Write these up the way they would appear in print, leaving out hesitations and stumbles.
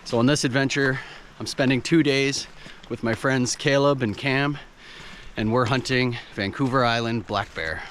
So on this adventure, I'm spending 2 days with my friends Caleb and Cam, and we're hunting Vancouver Island black bear.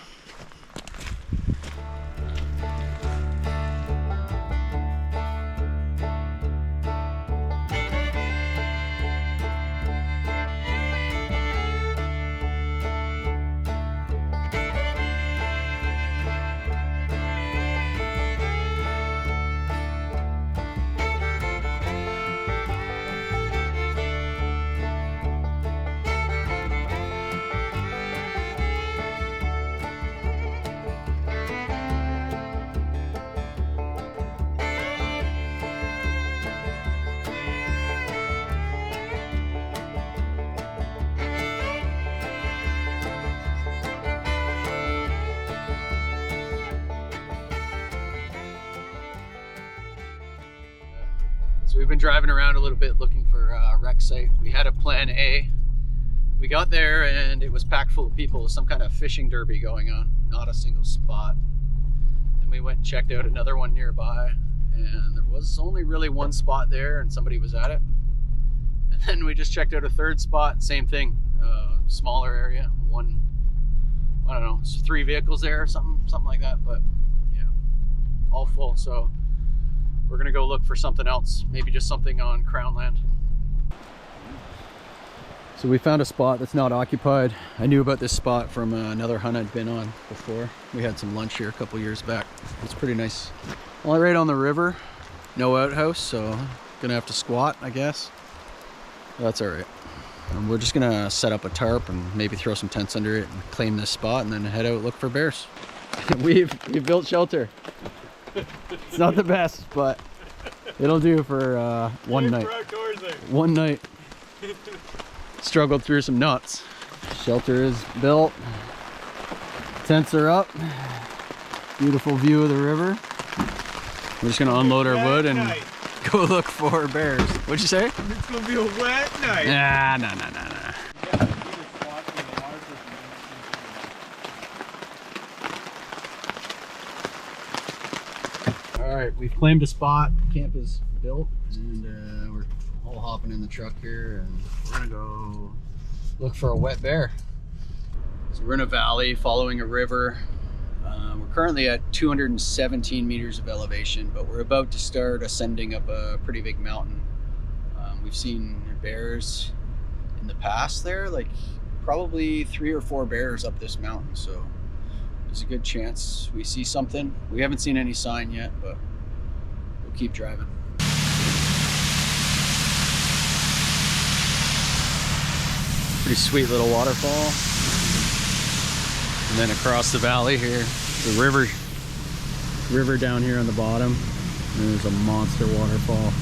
So we've been driving around a little bit looking for a wreck site. We had a plan A. We got there and it was packed full of people, some kind of fishing derby going on, not a single spot. And we went and checked out another one nearby, and there was only really one spot there and somebody was at it. And then we just checked out a third spot, same thing, smaller area, one, I don't know, 3 vehicles there or something like that, but yeah, all full. So we're gonna go look for something else, maybe just something on Crown land. So we found a spot that's not occupied. I knew about this spot from another hunt I'd been on before. We had some lunch here a couple years back. It's pretty nice. Well, right on the river, no outhouse, so gonna have to squat, I guess. That's all right. And we're just gonna set up a tarp and maybe throw some tents under it and claim this spot and then head out look for bears. We've built shelter. It's not the best, but it'll do for one night. One night. Struggled through some nuts. Shelter is built. Tents are up. Beautiful view of the river. We're just gonna unload our wood and go look for bears. What'd you say? It's gonna be a wet night. Nah. All right, we've claimed a spot. Camp is built, and we're all hopping in the truck here, and we're gonna go look for a wet bear. So we're in a valley following a river. We're currently at 217 meters of elevation, but we're about to start ascending up a pretty big mountain. We've seen bears in the past there, like probably 3 or 4 bears up this mountain, so there's a good chance we see something. We haven't seen any sign yet, but we'll keep driving. Pretty sweet little waterfall. And then across the valley here, the river down here on the bottom. And there's a monster waterfall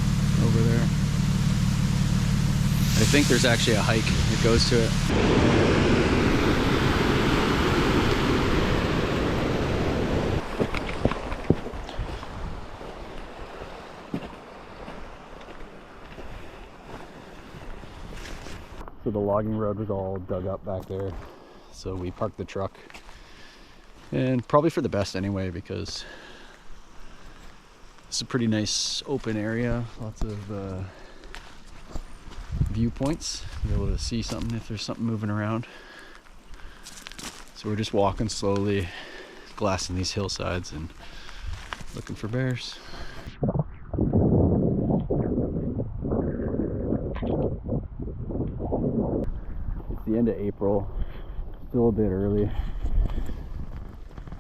over there. I think there's actually a hike that goes to it. So the logging road was all dug up back there. So we parked the truck, and probably for the best anyway, because it's a pretty nice open area, lots of viewpoints, be able to see something if there's something moving around. So we're just walking slowly, glassing these hillsides and looking for bears. It's the end of April, still a bit early.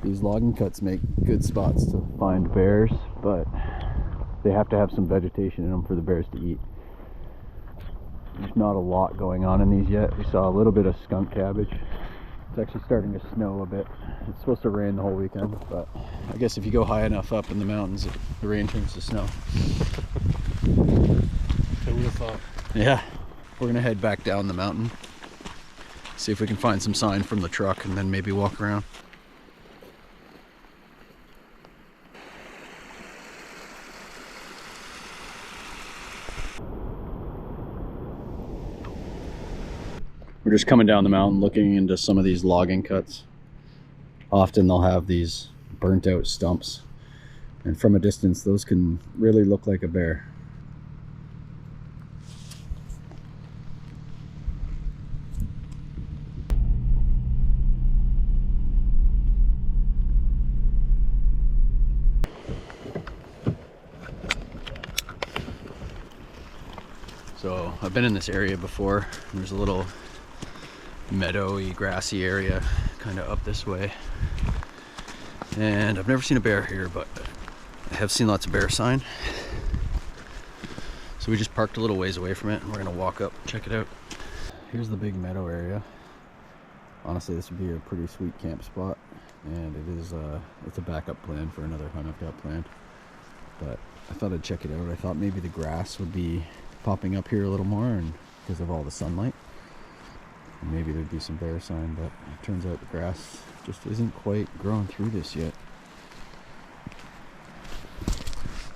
These logging cuts make good spots to find bears, but they have to have some vegetation in them for the bears to eat. There's not a lot going on in these yet. We saw a little bit of skunk cabbage. It's actually starting to snow a bit. It's supposed to rain the whole weekend, but I guess if you go high enough up in the mountains, the rain turns to snow. Who would have thought? Yeah, we're gonna head back down the mountain, see if we can find some sign from the truck, and then maybe walk around. We're just coming down the mountain looking into some of these logging cuts. Often they'll have these burnt out stumps, and from a distance those can really look like a bear. So I've been in this area before. There's a little meadowy, grassy area kind of up this way. And I've never seen a bear here, but I have seen lots of bear sign. So we just parked a little ways away from it and we're gonna walk up, check it out. Here's the big meadow area. Honestly, this would be a pretty sweet camp spot. And it is, it's a backup plan for another hunt I've got planned. But I thought I'd check it out. I thought maybe the grass would be popping up here a little more and because of all the sunlight. And maybe there'd be some bear sign, but it turns out the grass just isn't quite growing through this yet.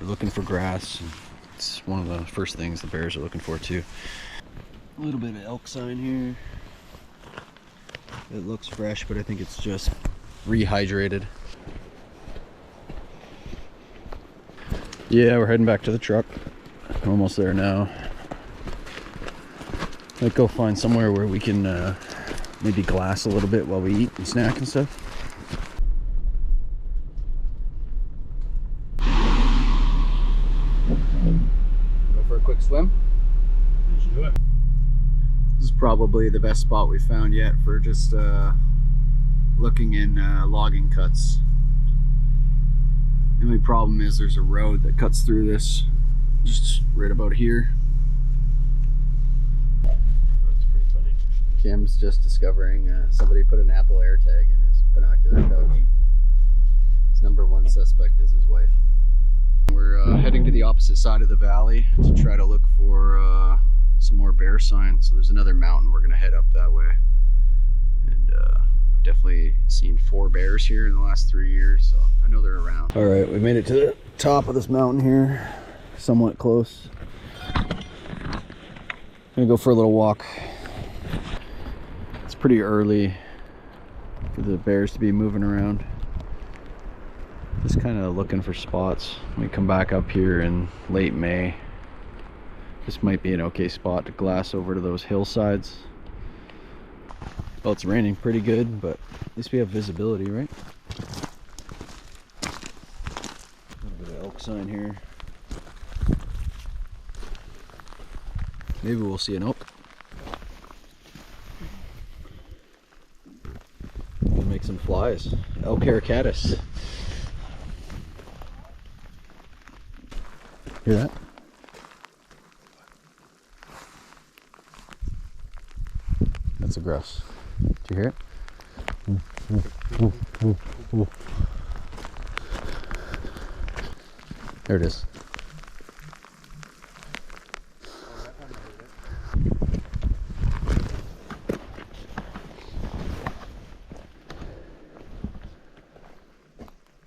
We're looking for grass. It's one of the first things the bears are looking for too. A little bit of elk sign here. It looks fresh, but I think it's just rehydrated. Yeah, we're heading back to the truck. We're almost there now. Might go find somewhere where we can maybe glass a little bit while we eat and snack and stuff. Go for a quick swim. Let's do it. This is probably the best spot we've found yet for just looking in logging cuts. The only problem is there's a road that cuts through this just right about here. That's pretty funny. Kim's just discovering somebody put an Apple AirTag in his binocular pouch. His number one suspect is his wife. We're heading to the opposite side of the valley to try to look for some more bear sign. So there's another mountain, we're gonna head up that way. And I've definitely seen 4 bears here in the last 3 years, so I know they're around. All right, we made it to the top of this mountain here, somewhat close. Gonna go for a little walk. It's pretty early for the bears to be moving around. Just kind of looking for spots. We come back up here in late May. This might be an okay spot to glass over to those hillsides. Well, it's raining pretty good, but at least we have visibility, right? A little bit of elk sign here. Maybe we'll see an elk. We'll make some flies. Elk caricatus. Hear that? That's a grouse. Do you hear it? There it is.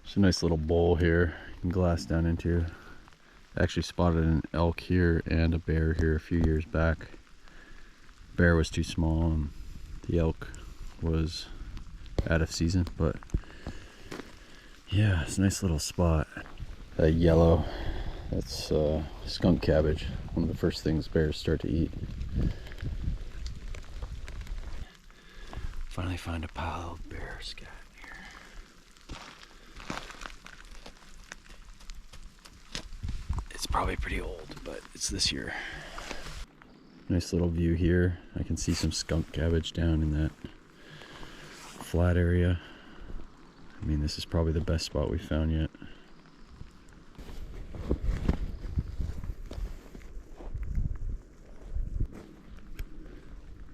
It's a nice little bowl here you can glass down into. I actually spotted an elk here and a bear here a few years back. Bear was too small and the elk was out of season, but yeah, it's a nice little spot. That yellow, that's skunk cabbage, one of the first things bears start to eat. Finally find a pile of bear scat here. It's probably pretty old, but it's this year. Nice little view here. I can see some skunk cabbage down in that flat area. I mean, this is probably the best spot we've found yet.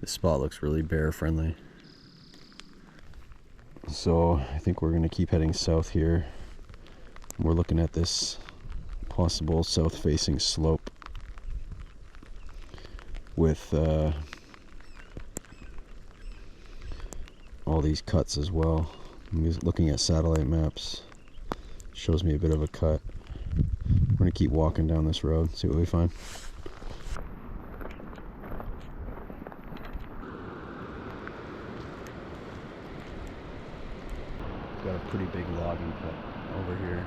This spot looks really bear friendly. So I think we're gonna keep heading south here. We're looking at this possible south facing slope with all these cuts as well. I'm just looking at satellite maps. Shows me a bit of a cut. We're gonna keep walking down this road, see what we find. Got a pretty big logging cut over here,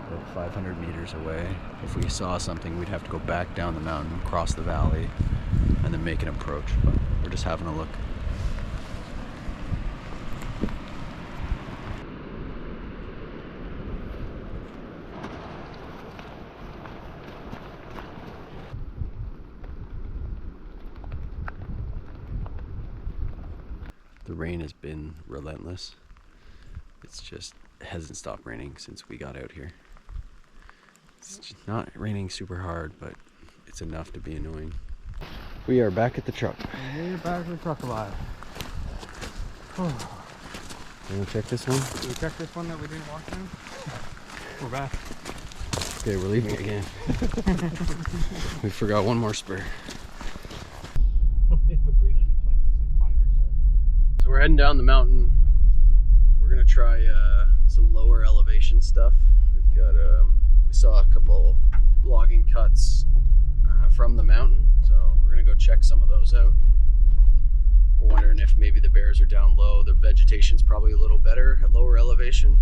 about 500 meters away. If we saw something, we'd have to go back down the mountain, cross the valley, and then make an approach, but we're just having a look. The rain has been relentless. It's just it hasn't stopped raining since we got out here. It's just not raining super hard, but it's enough to be annoying. We are back at the truck. We're back with the truck alive. You want to check this one? Did we check this one that we didn't walk through? We're back. Okay, we're leaving again. We forgot one more spur. So we're heading down the mountain. We're gonna try some lower elevation stuff. We've got we saw a couple logging cuts from the mountain, so we're gonna go check some of those out. We're wondering if maybe the bears are down low. The vegetation's probably a little better at lower elevation.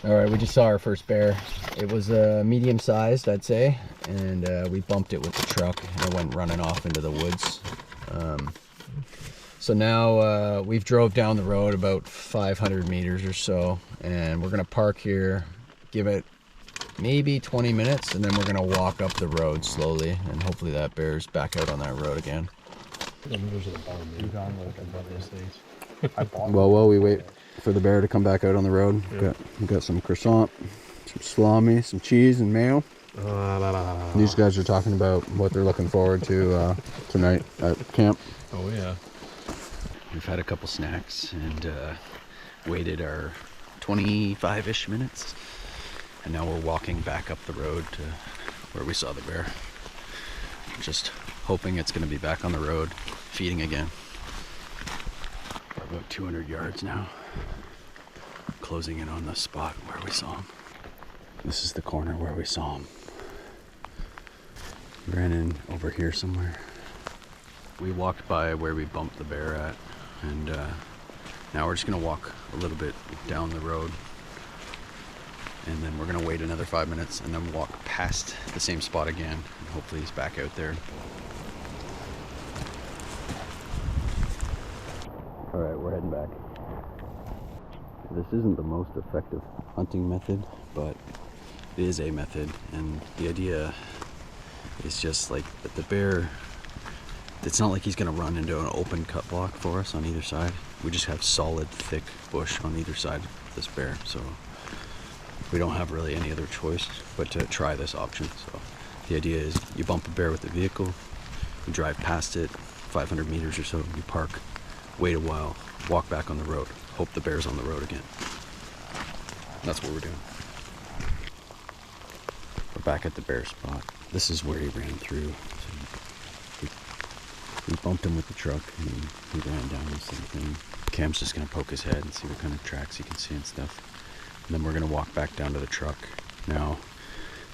All right, we just saw our first bear. It was medium sized, I'd say, and we bumped it with the truck and it went running off into the woods. So now we've drove down the road about 500 meters or so, and we're gonna park here, give it maybe 20 minutes, and then we're gonna walk up the road slowly, and hopefully that bear's back out on that road again. Well, while we wait for the bear to come back out on the road, we got some croissant, some salami, some cheese, and mayo. These guys are talking about what they're looking forward to tonight at camp. Oh yeah. We've had a couple snacks and waited our 25-ish minutes, and now we're walking back up the road to where we saw the bear. Just hoping it's going to be back on the road, feeding again. We're about 200 yards now, closing in on the spot where we saw him. This is the corner where we saw him. He ran in over here somewhere. We walked by where we bumped the bear at, and now we're just gonna walk a little bit down the road, and then we're gonna wait another 5 minutes and then walk past the same spot again, and hopefully he's back out there. All right, we're heading back. This isn't the most effective hunting method, but it is a method, and the idea is just like that the bear, it's not like he's gonna run into an open cut block for us on either side. We just have solid, thick bush on either side of this bear, so we don't have really any other choice but to try this option. So the idea is you bump a bear with the vehicle, you drive past it 500 meters or so, you park, wait a while, walk back on the road, hope the bear's on the road again. That's what we're doing. We're back at the bear spot. This is where he ran through. So we bumped him with the truck and he ran down this little thing. Cam's just gonna poke his head and see what kind of tracks he can see and stuff. And then we're gonna walk back down to the truck. Now,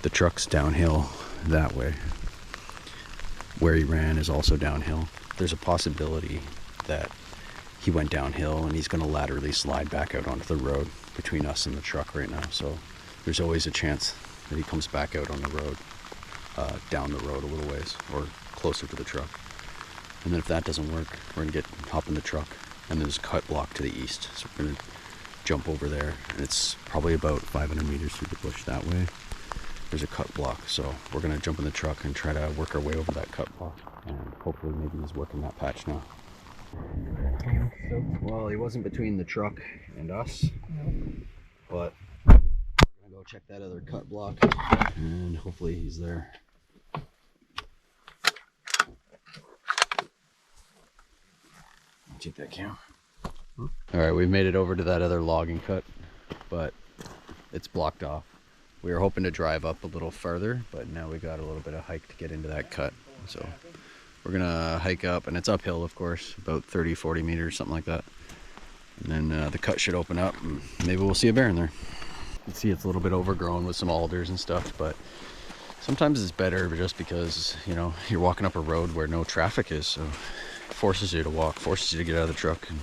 the truck's downhill that way. Where he ran is also downhill. There's a possibility that he went downhill and he's gonna laterally slide back out onto the road between us and the truck right now. So there's always a chance that he comes back out on the road, down the road a little ways, or closer to the truck. And then if that doesn't work, we're gonna hop in the truck, and there's a cut block to the east. So we're gonna jump over there, and it's probably about 500 meters through the bush that way. There's a cut block, so we're gonna jump in the truck and try to work our way over that cut block, and hopefully maybe he's working that patch now. Well, he wasn't between the truck and us, but we're gonna go check that other cut block, and hopefully he's there. Take that cam. All right, we've made it over to that other logging cut, but it's blocked off. We were hoping to drive up a little further, but now we got a little bit of hike to get into that cut. So we're gonna hike up, and it's uphill, of course, about 30-40 meters, something like that. And then the cut should open up, and maybe we'll see a bear in there. You can see it's a little bit overgrown with some alders and stuff, but sometimes it's better just because, you know, you're walking up a road where no traffic is, so it forces you to walk, forces you to get out of the truck. And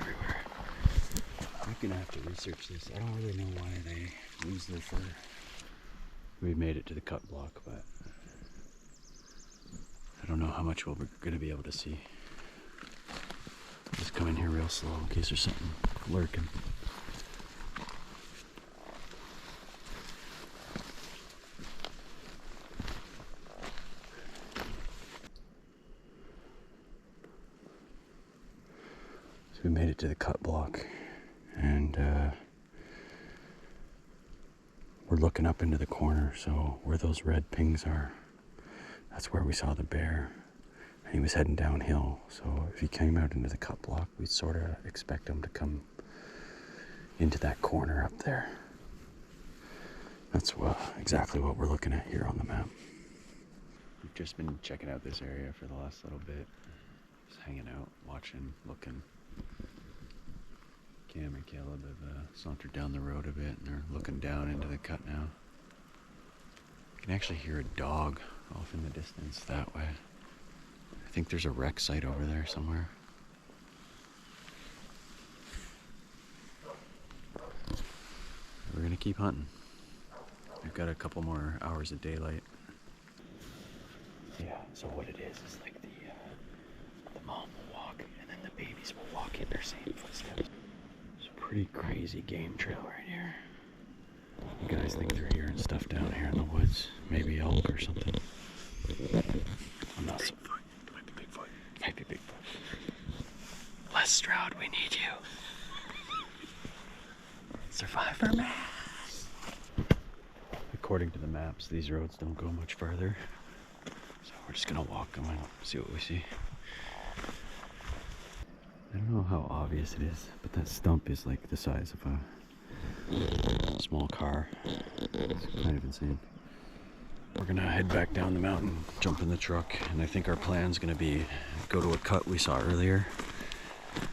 everywhere. I'm gonna have to research this. I don't really know why they lose their fur. We made it to the cut block, but I don't know how much we're gonna be able to see. Just come in here real slow in case there's something lurking. we made it to the cut block, and we're looking up into the corner, so where those red pings are, that's where we saw the bear. And he was heading downhill, so if he came out into the cut block, we'd sort of expect him to come into that corner up there. That's exactly what we're looking at here on the map. We've just been checking out this area for the last little bit. Just hanging out, watching, looking. Cam and Caleb have sauntered down the road a bit, and they're looking down into the cut now. You can actually hear a dog off in the distance that way. I think there's a wreck site over there somewhere. We're gonna keep hunting. We've got a couple more hours of daylight. Yeah, so what it is like the mom will walk, and then the babies will walk in their same footsteps. It's a pretty crazy game trail right here. You guys think they're hearing stuff down here in the woods? Maybe elk or something. I'm not so. Might be Bigfoot. Might be Bigfoot. Les Stroud, we need you. Survivor man. According to the maps, these roads don't go much further. So we're just gonna walk them and see what we see. I don't know how obvious it is, but that stump is like the size of a small car. It's kind of insane. We're gonna head back down the mountain, jump in the truck, and I think our plan's gonna be go to a cut we saw earlier,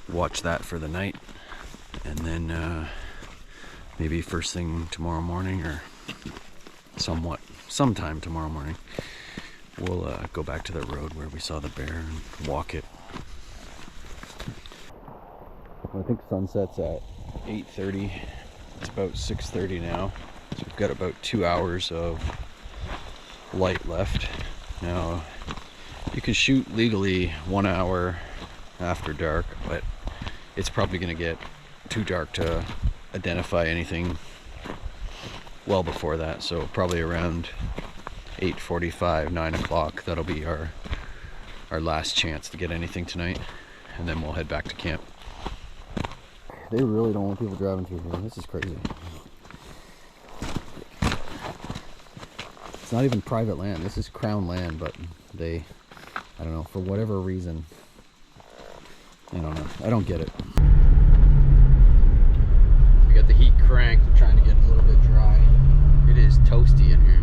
watch that for the night, and then maybe first thing tomorrow morning, or sometime tomorrow morning, we'll go back to the road where we saw the bear and walk it. I think sunset's at 8:30. It's about 6:30 now, so we've got about 2 hours of light left. Now, you can shoot legally 1 hour after dark, but it's probably going to get too dark to identify anything well before that, so probably around 8:45, 9 o'clock, that'll be our last chance to get anything tonight, and then we'll head back to camp. They really don't want people driving through here. This is crazy. It's not even private land. This is crown land, but they, I don't know, for whatever reason, I don't know. I don't get it. We got the heat cranked. We're trying to get a little bit dry. It is toasty in here.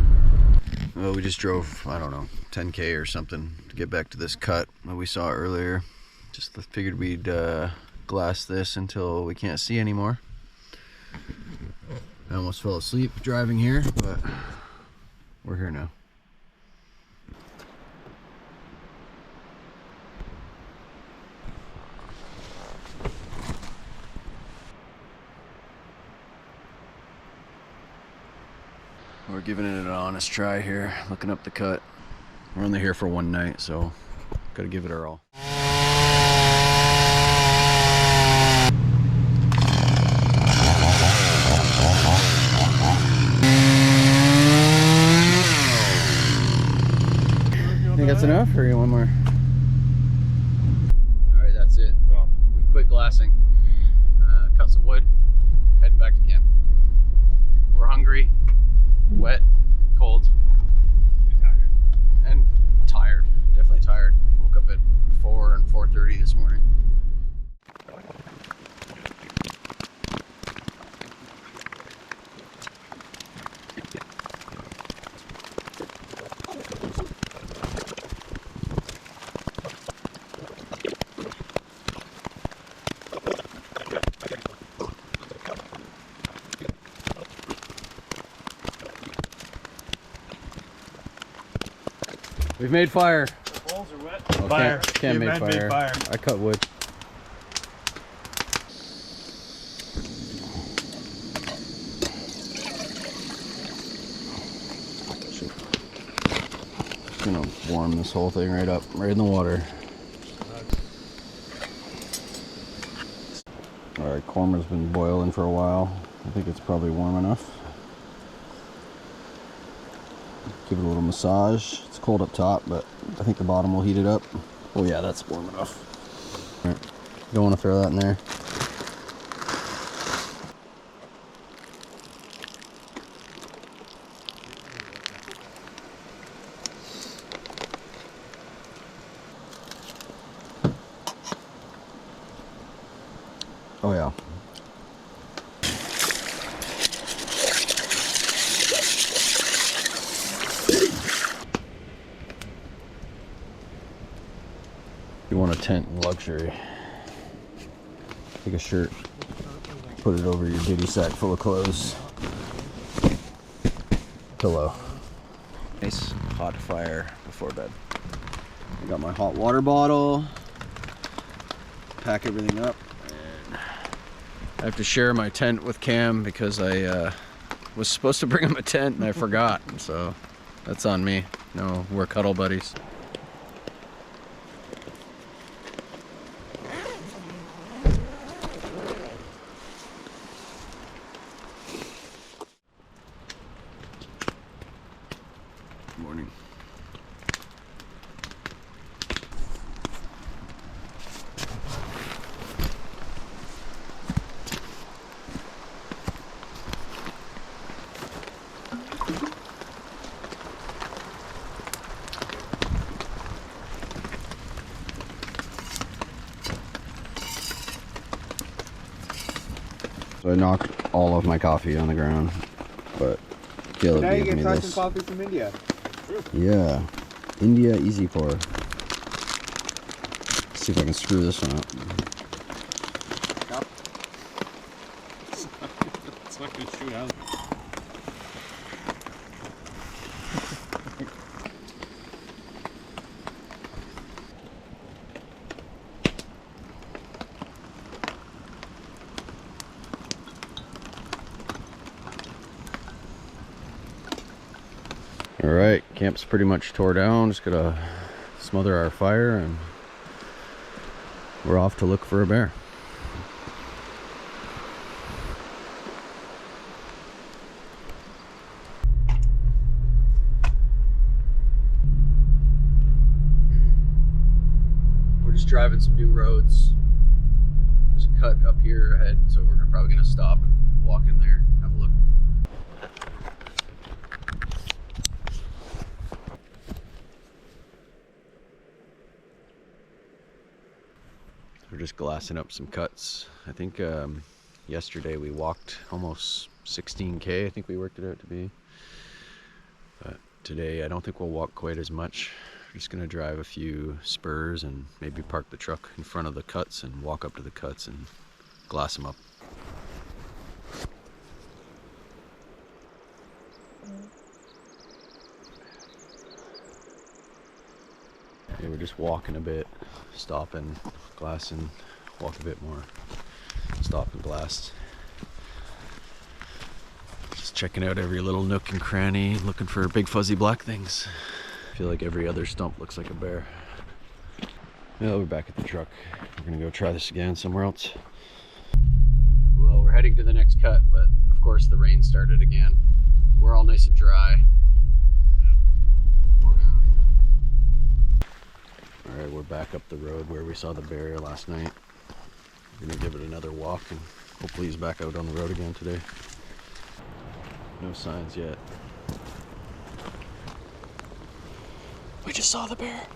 Well, we just drove, I don't know, 10K or something to get back to this cut that we saw earlier. Just figured we'd glass this until we can't see anymore. I almost fell asleep driving here, but we're here now. We're giving it an honest try here, looking up the cut. We're only here for one night, so gotta give it our all. Think that's enough, or you want more? Alright, that's it. Oh. We quit glassing. Cut some wood, heading back to camp. We're hungry, wet, cold, and tired. Definitely tired. Woke up at 4 and 4:30 this morning. We've made fire. The bowls are wet. Oh, Fire. Can't make fire. I cut wood. Just gonna warm this whole thing right up, right in the water. Alright, korma's been boiling for a while. I think it's probably warm enough. Give it a little massage. It's cold up top, but I think the bottom will heat it up. Oh yeah, that's warm enough. All right. Don't want to throw that in there. Oh yeah. You want a tent in luxury. Take a shirt, put it over your ditty sack full of clothes. Pillow. Nice hot fire before bed. I got my hot water bottle. Pack everything up. And I have to share my tent with Cam because I was supposed to bring him a tent and I forgot. So that's on me. No, we're cuddle buddies. Morning. So I knocked all of my coffee on the ground, but Caleb Now you gave can me try this. some coffee from India. Yeah, India Easy Pour. Let's see if I can screw this one up. It's not gonna shoot out. All right, camp's pretty much tore down. Just gotta smother our fire and we're off to look for a bear. We're just driving some new roads. There's a cut up here ahead, so we're probably gonna stop and walk in there, have a look. We're just glassing up some cuts. I think yesterday we walked almost 16K, I think we worked it out to be. But today I don't think we'll walk quite as much. We're just gonna drive a few spurs and maybe park the truck in front of the cuts and walk up to the cuts and glass them up. Yeah, we're just walking a bit, stopping, glassing, walk a bit more, stop and glass. Just checking out every little nook and cranny, looking for big fuzzy black things. I feel like every other stump looks like a bear. Well, we're back at the truck. We're gonna go try this again somewhere else. Well, we're heading to the next cut, but of course the rain started again. We're all nice and dry. Alright, we're back up the road where we saw the bear last night. We're gonna give it another walk and hopefully he's back out on the road again today. No signs yet. We just saw the bear.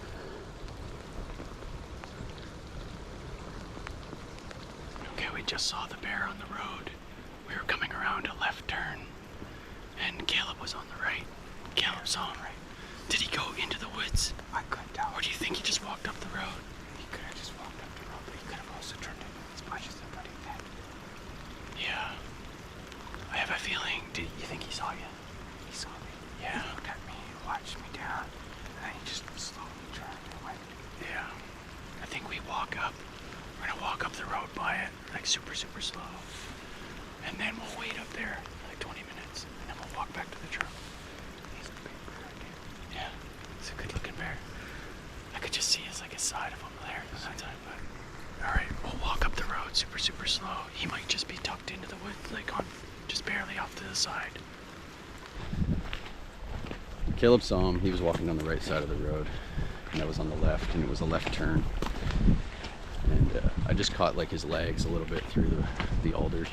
Okay, we just saw the bear on the road. We were coming around a left turn and Caleb was on the right. Caleb saw him right. Did he go into the woods? I couldn't tell. Or do you think he just walked up the road? He could have just walked up the road, but he could have also turned into his bushes and put it dead. Yeah. I have a feeling. Do you think he saw you? He saw me. Yeah. He looked at me, he watched me down, and then he just slowly turned and went. Yeah. I think we walk up. We're gonna walk up the road by it, like super, super slow. And then we'll wait up there like 20 minutes, and then we'll walk back to the truck. He's a big bear again. Yeah. It's a good looking bear. I could just see his like his side of him there that time, but alright, we'll walk up the road super, super slow. He might just be tucked into the woods, like on just barely off to the side. Caleb saw him. He was walking on the right side of the road, and I was on the left, and it was a left turn. And I just caught like his legs a little bit through the alders.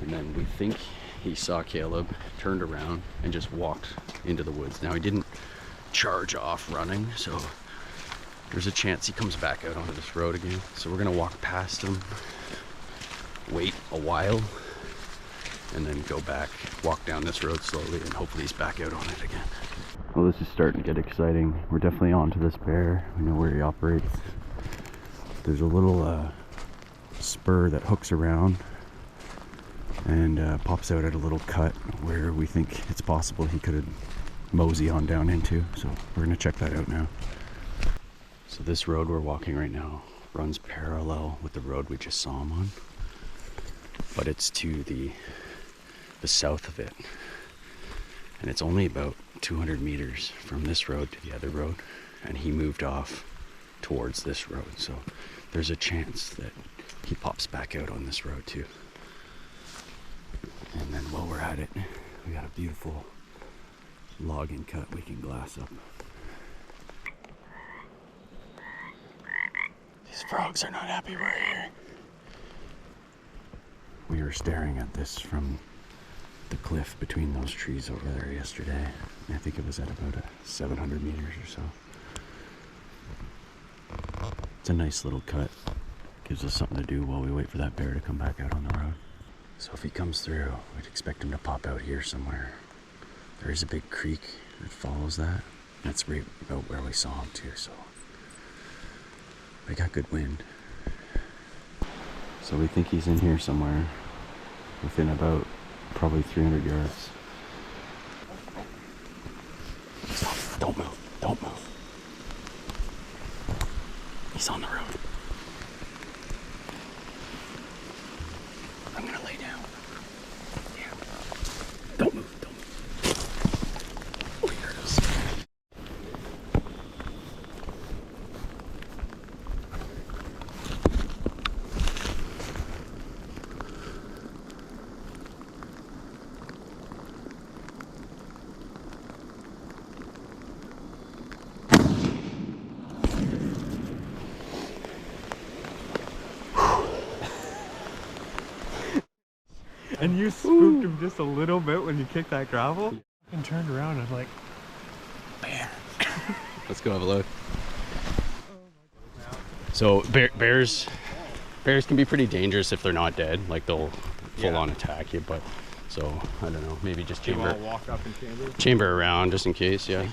And then we think he saw Caleb, turned around, and just walked into the woods. Now he didn't charge off running, so there's a chance he comes back out onto this road again. So we're gonna walk past him, wait a while, and then go back, walk down this road slowly, and hopefully he's back out on it again. Well, this is starting to get exciting. We're definitely onto this bear. We know where he operates. There's a little spur that hooks around and pops out at a little cut where we think it's possible he could mosey on down into. So we're gonna check that out now. So this road we're walking right now runs parallel with the road we just saw him on, but it's to the south of it, and it's only about 200 meters from this road to the other road, and he moved off towards this road, so there's a chance that he pops back out on this road too. And then while we're at it, we got a beautiful logging cut we can glass up. These frogs are not happy we're here. We were staring at this from the cliff between those trees over there yesterday. I think it was at about 700 meters or so. It's a nice little cut. Gives us something to do while we wait for that bear to come back out on the road. So if he comes through, we'd expect him to pop out here somewhere. There is a big creek that follows that. That's right about where we saw him too, so we got good wind. So we think he's in here somewhere within about probably 300 yards. Stop. Don't move. Don't move. He's on the road. I'm gonna lay down. Yeah. Don't move. Don't move. Oh, here it is. And you spooked him just a little bit when you kicked that gravel. And turned around and like, bear. Let's go have a look. So bears can be pretty dangerous if they're not dead. Like they'll full on attack you. But so I don't know. Maybe just Walk up and chamber around just in case. Yeah.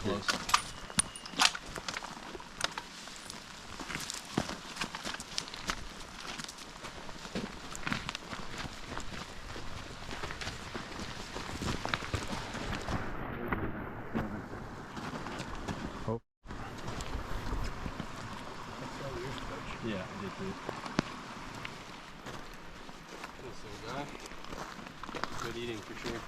Yeah, I did too. Good eating for sure.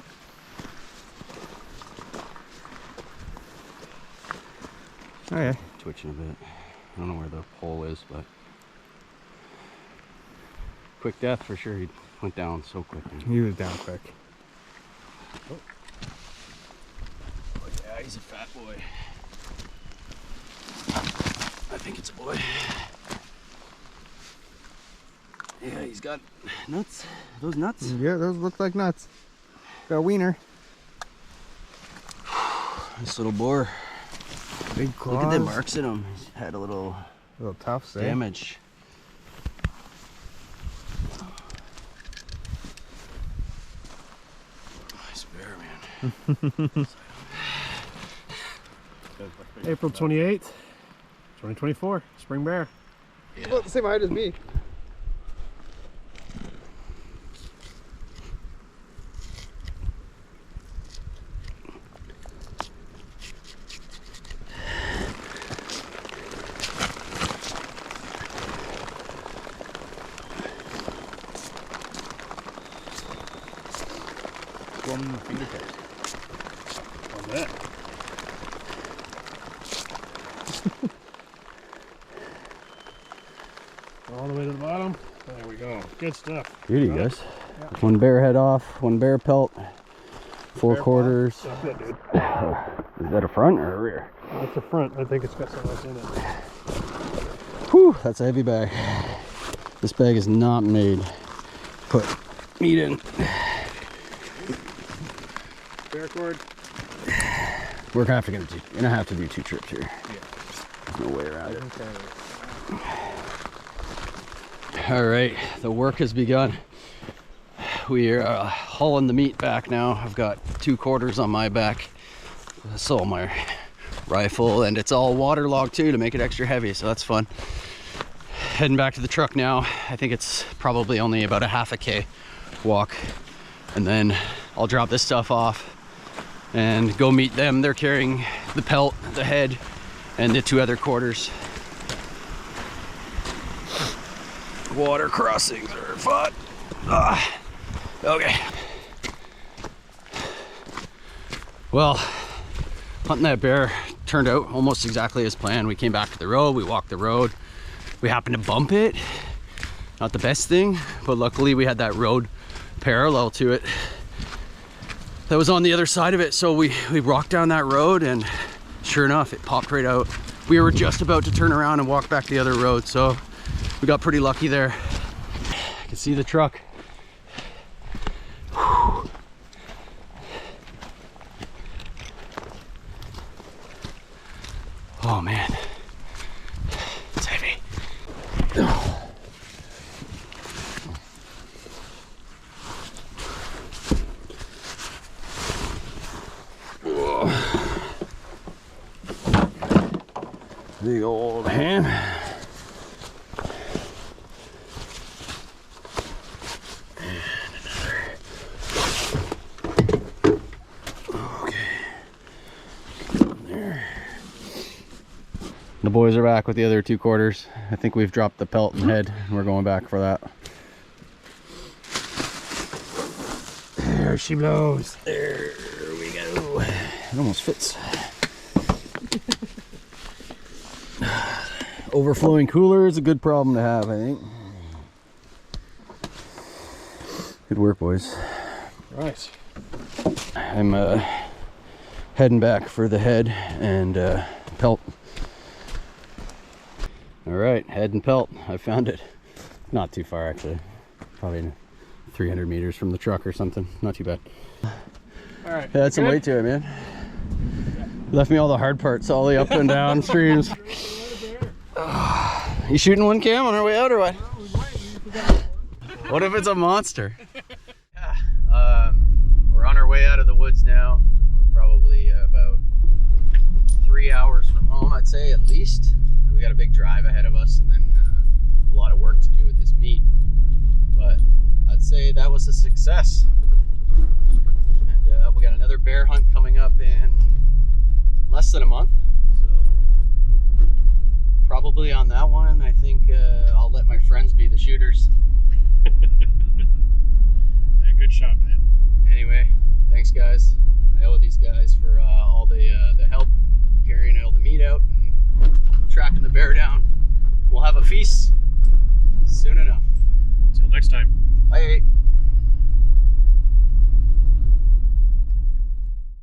Okay. Twitching a bit. I don't know where the pole is, but quick death for sure. He went down so quick. He was down quick. Oh yeah, he's a fat boy. I think it's a boy. Yeah, he's got nuts. Are those nuts? Yeah, those look like nuts. Got a wiener. This little boar. Big claws. Look at the marks in him. He's had a little tough damage. Nice bear, man. April 28th, 2024. Spring bear. Yeah. About the same height as me. From the fingertips. On that. All the way to the bottom. There we go. Good stuff. Beauty, guys. Yeah. One bear head off, one bear pelt, 4 quarters. That's good, dude. Is that a front or a rear? That's the front. I think it's got something else in it. Whew, that's a heavy bag. This bag is not made to put meat in. Paracord. We're gonna have to do 2 trips here. Yeah. There's no way around it. Okay. All right, the work has begun. We are hauling the meat back now. I've got 2 quarters on my back. So my rifle, and it's all waterlogged too to make it extra heavy, so that's fun. Heading back to the truck now. I think it's probably only about a half a K walk, and then I'll drop this stuff off and go meet them. They're carrying the pelt, the head, and the 2 other quarters. Water crossings are fun. Okay. Well, hunting that bear turned out almost exactly as planned. We came back to the road, we walked the road. We happened to bump it. Not the best thing, but luckily we had that road parallel to it that was on the other side of it. So we walked down that road, and sure enough, it popped right out. We were just about to turn around and walk back the other road, so we got pretty lucky there. I can see the truck. Whew. Oh man, it's heavy. Big old ham. The boys are back with the other 2 quarters. I think we've dropped the pelt and head, and we're going back for that. There she blows. There we go. It almost fits. Overflowing cooler is a good problem to have, I think. Good work, boys. Right. I'm heading back for the head and pelt. All right, head and pelt. I found it. Not too far, actually. Probably 300 meters from the truck or something. Not too bad. All right. Yeah, had some weight to it, man. Left me all the hard parts, all the up and down streams. You shooting one cam on our way out or what? What if it's a monster? We're on our way out of the woods now. We're probably about 3 hours from home, I'd say, at least. So we got a big drive ahead of us, and then a lot of work to do with this meat. But I'd say that was a success. And we got another bear hunt coming up in less than a month. So probably on that one, I think I'll let my friends be the shooters. Yeah, good shot, man. Anyway, thanks guys. I owe these guys for all the help carrying all the meat out and tracking the bear down. We'll have a feast soon enough. Until next time. Bye.